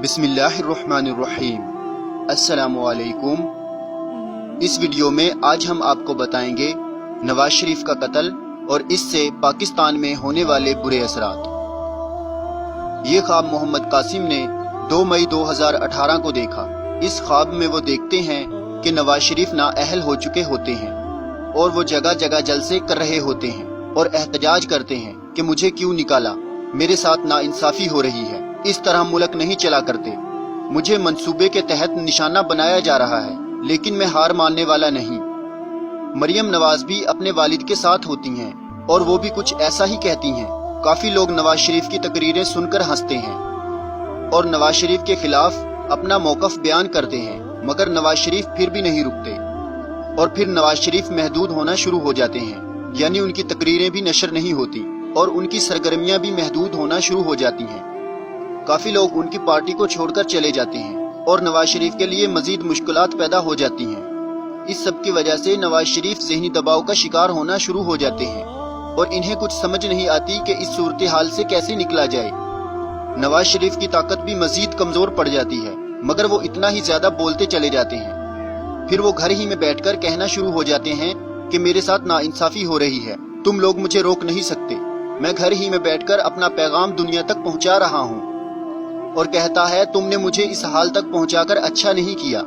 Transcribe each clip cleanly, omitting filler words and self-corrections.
بسم اللہ الرحمن الرحیم۔ السلام علیکم۔ اس ویڈیو میں آج ہم آپ کو بتائیں گے نواز شریف کا قتل اور اس سے پاکستان میں ہونے والے برے اثرات۔ یہ خواب محمد قاسم نے 2 مئی 2018 کو دیکھا۔ اس خواب میں وہ دیکھتے ہیں کہ نواز شریف نااہل ہو چکے ہوتے ہیں اور وہ جگہ جگہ جلسے کر رہے ہوتے ہیں اور احتجاج کرتے ہیں کہ مجھے کیوں نکالا، میرے ساتھ ناانصافی ہو رہی ہے، اس طرح ملک نہیں چلا کرتے، مجھے منصوبے کے تحت نشانہ بنایا جا رہا ہے، لیکن میں ہار ماننے والا نہیں۔ مریم نواز بھی اپنے والد کے ساتھ ہوتی ہیں اور وہ بھی کچھ ایسا ہی کہتی ہیں۔ کافی لوگ نواز شریف کی تقریریں سن کر ہنستے ہیں اور نواز شریف کے خلاف اپنا موقف بیان کرتے ہیں، مگر نواز شریف پھر بھی نہیں رکتے اور پھر نواز شریف محدود ہونا شروع ہو جاتے ہیں، یعنی ان کی تقریریں بھی نشر نہیں ہوتی اور ان کی سرگرمیاں بھی محدود ہونا شروع ہو جاتی ہیں۔ کافی لوگ ان کی پارٹی کو چھوڑ کر چلے جاتے ہیں اور نواز شریف کے لیے مزید مشکلات پیدا ہو جاتی ہیں۔ اس سب کی وجہ سے نواز شریف ذہنی دباؤ کا شکار ہونا شروع ہو جاتے ہیں اور انہیں کچھ سمجھ نہیں آتی کہ اس صورتحال سے کیسے نکلا جائے۔ نواز شریف کی طاقت بھی مزید کمزور پڑ جاتی ہے، مگر وہ اتنا ہی زیادہ بولتے چلے جاتے ہیں۔ پھر وہ گھر ہی میں بیٹھ کر کہنا شروع ہو جاتے ہیں کہ میرے ساتھ ناانصافی ہو رہی ہے، تم لوگ مجھے روک نہیں سکتے، میں گھر ہی میں بیٹھ کر اپنا پیغام دنیا تک پہنچا رہا ہوں۔ اور کہتا ہے تم نے مجھے اس حال تک پہنچا کر اچھا نہیں کیا،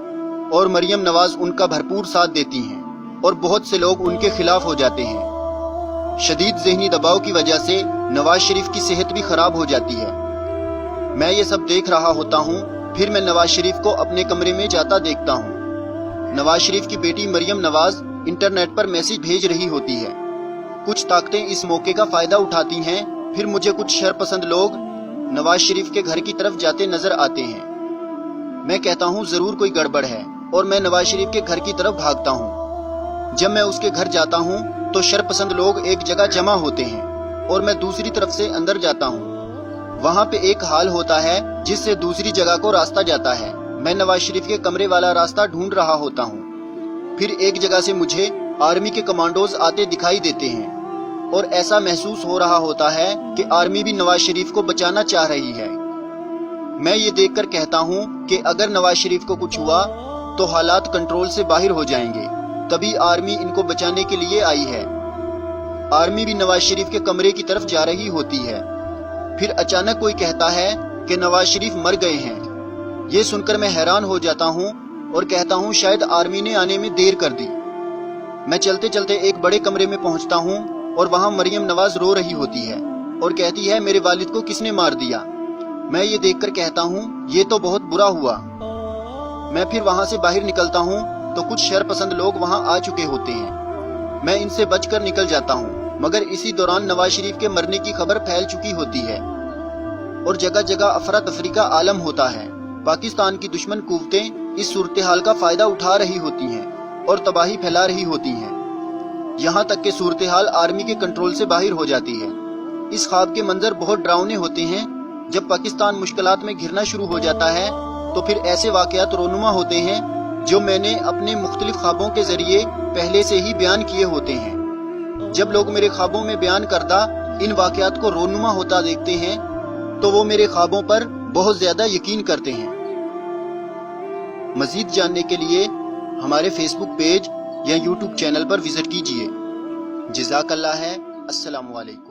اور مریم نواز ان کا بھرپور ساتھ دیتی ہیں اور بہت سے لوگ ان کے خلاف ہو جاتے ہیں۔ شدید ذہنی دباؤ کی وجہ سے نواز شریف کی صحت بھی خراب ہو جاتی ہے۔ میں یہ سب دیکھ رہا ہوتا ہوں، پھر میں نواز شریف کو اپنے کمرے میں جاتا دیکھتا ہوں۔ نواز شریف کی بیٹی مریم نواز انٹرنیٹ پر میسج بھیج رہی ہوتی ہے۔ کچھ طاقتیں اس موقع کا فائدہ اٹھاتی ہیں، پھر مجھے کچھ شرپسند لوگ نواز شریف کے گھر کی طرف جاتے نظر آتے ہیں۔ میں کہتا ہوں ضرور کوئی گڑبڑ ہے اور میں نواز شریف کے گھر کی طرف بھاگتا ہوں۔ جب میں اس کے گھر جاتا ہوں تو شرپسند لوگ ایک جگہ جمع ہوتے ہیں اور میں دوسری طرف سے اندر جاتا ہوں۔ وہاں پہ ایک ہال ہوتا ہے جس سے دوسری جگہ کو راستہ جاتا ہے۔ میں نواز شریف کے کمرے والا راستہ ڈھونڈ رہا ہوتا ہوں۔ پھر ایک جگہ سے مجھے آرمی کے کمانڈوز آتے دکھائی دیتے ہیں اور ایسا محسوس ہو رہا ہوتا ہے کہ آرمی بھی نواز شریف کو بچانا چاہ رہی ہے۔ میں یہ دیکھ کر کہتا ہوں کہ اگر نواز شریف کو کچھ ہوا تو حالات کنٹرول سے باہر ہو جائیں گے، تبھی آرمی ان کو بچانے کے لیے آئی ہے۔ آرمی بھی نواز شریف کے کمرے کی طرف جا رہی ہوتی ہے۔ پھر اچانک کوئی کہتا ہے کہ نواز شریف مر گئے ہیں۔ یہ سن کر میں حیران ہو جاتا ہوں اور کہتا ہوں شاید آرمی نے آنے میں دیر کر دی۔ میں چلتے چلتے ایک بڑے کمرے میں پہنچتا ہوں اور وہاں مریم نواز رو رہی ہوتی ہے اور کہتی ہے میرے والد کو کس نے مار دیا۔ میں یہ دیکھ کر کہتا ہوں یہ تو بہت برا ہوا۔ میں پھر وہاں سے باہر نکلتا ہوں تو کچھ شرپسند لوگ وہاں آ چکے ہوتے ہیں۔ میں ان سے بچ کر نکل جاتا ہوں، مگر اسی دوران نواز شریف کے مرنے کی خبر پھیل چکی ہوتی ہے اور جگہ جگہ افراتفری کا عالم ہوتا ہے۔ پاکستان کی دشمن قوتیں اس صورتحال کا فائدہ اٹھا رہی ہوتی ہیں اور تباہی پھیلا رہی ہوتی ہیں، یہاں تک کہ صورتحال آرمی کے کنٹرول سے باہر ہو جاتی ہے۔ اس خواب کے منظر بہت ڈراؤنے ہوتے ہیں۔ جب پاکستان مشکلات میں گھرنا شروع ہو جاتا ہے تو پھر ایسے واقعات رونما ہوتے ہیں جو میں نے اپنے مختلف خوابوں کے ذریعے پہلے سے ہی بیان کیے ہوتے ہیں۔ جب لوگ میرے خوابوں میں بیان کردہ ان واقعات کو رونما ہوتا دیکھتے ہیں تو وہ میرے خوابوں پر بہت زیادہ یقین کرتے ہیں۔ مزید جاننے کے لیے ہمارے فیس بک پیج یا یوٹیوب چینل پر وزٹ کیجیے۔ جزاک اللہ ہے۔ السلام علیکم۔